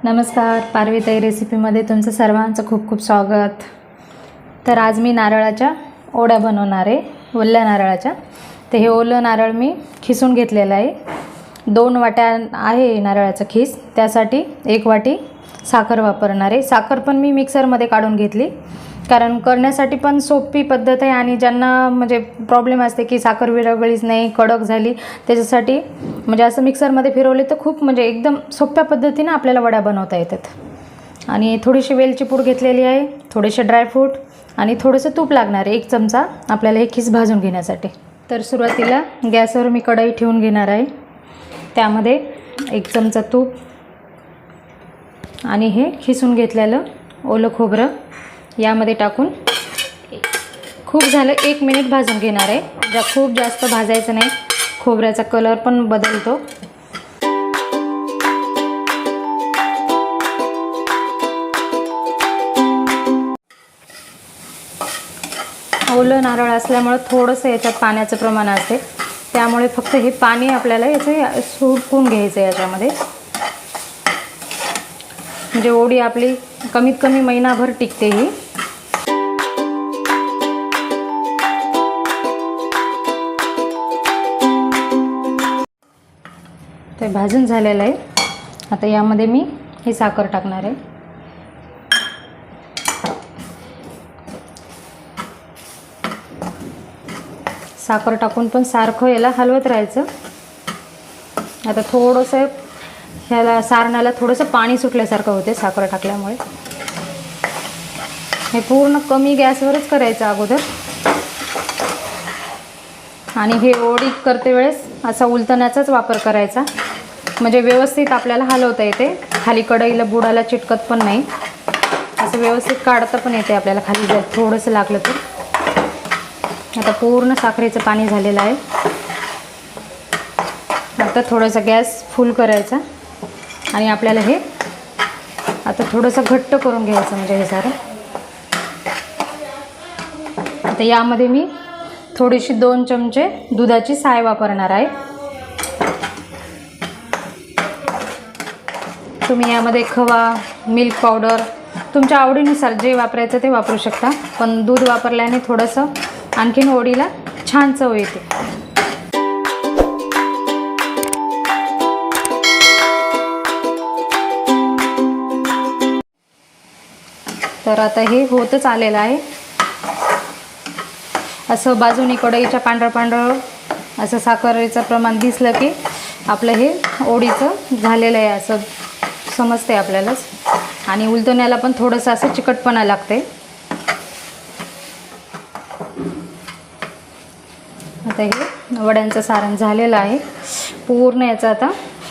नमस्कार, पार्वे रेसिपीमध्ये तुमचं सर्वांचं खूप खूप स्वागत। तर आज मी नारळाच्या ओढ्या बनवणार आहे, ओल्या नारळाच्या। तर हे ओलं नारळ मी खिसून घेतलेलं आहे। 2 वाट्या आहे नारळाचं खीस, त्यासाठी 1 वाटी साखर वापरणार आहे। साखर पण मी मिक्सरमध्ये काढून घेतली, कारण करण्यासाठी पण सोपी पद्धत आहे आणि ज्यांना म्हणजे प्रॉब्लेम असते की साखर विरघळलीच नाही, कडक झाली, त्याच्यासाठी म्हणजे असं मिक्सरमध्ये फिरवले तर खूप म्हणजे एकदम सोप्या पद्धतीने आपल्याला वड्या बनवता येतात। आणि थोडीशी वेलची पूड घेतलेली आहे, थोडेसे ड्रायफ्रूट आणि थोडंसं तूप लागणार आहे, 1 चमचा आपल्याला हे खीस भाजून घेण्यासाठी। तर सुरुवातीला गॅसवर मी कढई ठेवून घेणार आहे, त्यामध्ये 1 चमचा तूप आणि हे खिसून घेतलेलं ओलं खोबरं यामध्ये टाकून खूप झालं 1 मिनिट भाजून घेणार आहे। खूप जास्त भाजायचं नाही, खोबऱ्याचा कलर पण बदलतो। ओलं नारळ असल्यामुळे थोडंसं याच्यात पाण्याचं प्रमाण असते, त्यामुळे फक्त हे पाणी आपल्याला याचं सुकवून घ्यायचं याच्यामध्ये, म्हणजे ओढी आपली कमीत कमी महिनाभर टिकते ही। ते भाजून झालेलं आहे। आता यामध्ये मी ही साखर टाकणार आहे। साखर टाकून पण सारखं याला हलवत राहायचं। आता थोडंसं ह्याला सारणाला थोडंसं पाणी सुटल्यासारखं होते साखर टाकल्यामुळे। हे पूर्ण कमी गॅसवरच करायचं अगोदर, आणि हे ओढी करते वेळेस असा उलटण्याचाच वापर करायचा, म्हणजे व्यवस्थित आपल्याला हलवता येते, खाली कढईला बुडाला चिटकत पण नाही, असं व्यवस्थित काढता पण येते आपल्याला खाली जर थोडंसं लागलं तर। आता पूर्ण साखरेचं पाणी झालेलं आहे। आता थोडासा गॅस फुल करायचा आणि आपल्याला हे आता थोडंसं घट्ट करून घ्यायचं, म्हणजे हे सारं। आता यामध्ये मी थोडीशी 2 चमचे दुधाची साय वापरणार आहे। तुम्ही यामध्ये खवा, मिल्क पावडर तुमच्या आवडीनुसार जे वापरायचं ते वापरू शकता, पण दूध वापरल्याने थोडंसं आणखीन ओढीला छान चव येते। तर आता हे होतच आलेलं आहे। असं बाजूनी कढईच्या पांढरं असं साखरेचं प्रमाण दिसलं की आपलं हे ओढीचं झालेलं आहे असं समजते आपल्यालाच, आणि उलटण्याला पण थोडंसं असं चिकटपणा लागते। आता हे वड्यांचं सारण झालेलं आहे, पूर्ण याचा आता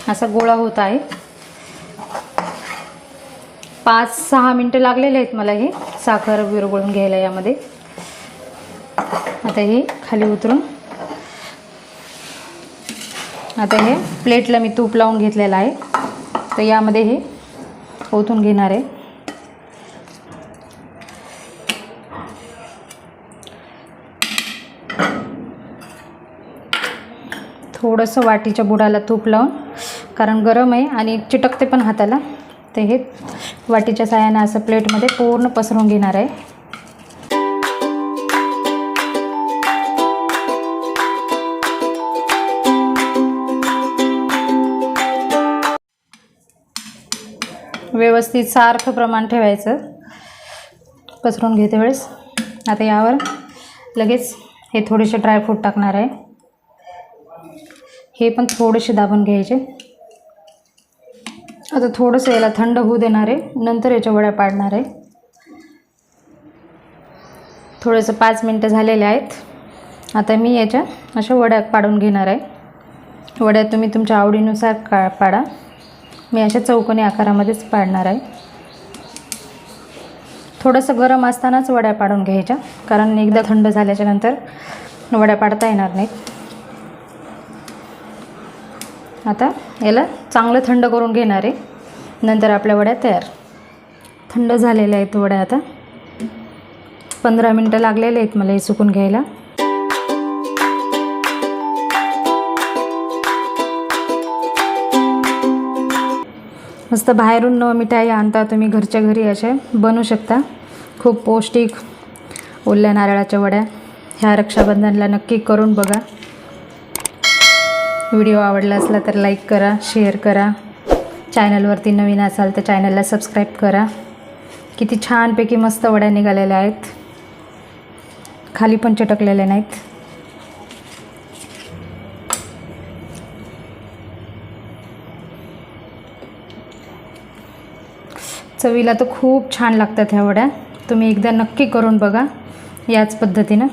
असा गोळा होत आहे। 5-6 मिनटं लागलेले आहेत मला हे साखर विरघळून घ्यायला यामध्ये। आता हे खाली उतरून आता हे प्लेटला मी तूप लावून घेतलेलं आहे, तर यामध्ये हे ओतून घेणार आहे। थोडंसं वाटीच्या बुडाला तूप लावून, कारण गरम आहे आणि चिटकते पण हाताला, तर हे वाटीच्या साहाय्याने असं प्लेटमध्ये पूर्ण पसरवून घेणार आहे। व्यवस्थित सारखं प्रमाण ठेवायचं पसरून घेते वेळेस। आता यावर लगेच हे थोडेसे ड्रायफ्रूट टाकणार आहे, हे पण थोडेसे दाबून घ्यायचे। आता थोडंसं याला थंड होऊ देणार आहे, नंतर याच्या वड्या पाडणार आहे। थोडंसं 5 मिनटं झालेले आहेत। आता मी याच्या अशा वड्या पाडून घेणार आहे। वड्या तुम्ही तुमच्या आवडीनुसार पाडा, मी अशा चौकोनी आकारामध्येच पाडणार आहे। थोडंसं गरम असतानाच वड्या पाडून घ्यायच्या, कारण एकदा थंड झाल्याच्या नंतर वड्या पाडता येणार नाहीत। आता याला चांगलं थंड करून घेणार आहे, नंतर आपल्या वड्या तयार। थंड झालेल्या आहेत वड्या। आता 15 मिनटं लागलेले आहेत मला हे सुकून घ्यायला। मस्त बाहेरून न मिठाई आणता तुम्ही घरच्या घरी असे बनवू शकता. खूप पौष्टिक ओल्या नारळाच्या वड्या ह्या रक्षाबंधनला नक्की करून बघा. व्हिडिओ आवडला असला तर लाईक करा, शेअर करा. चॅनलवरती नवीन असाल तर चॅनलला सबस्क्राईब करा. किती छानपैकी मस्त वड्या निघालेल्या आहेत, खाली पण चिटकलेल्या नाहीत. चवीला तर खूप छान लागतात ह्या वड्या. तुम्ही एकदा नक्की करून बघा याच पद्धतीनं.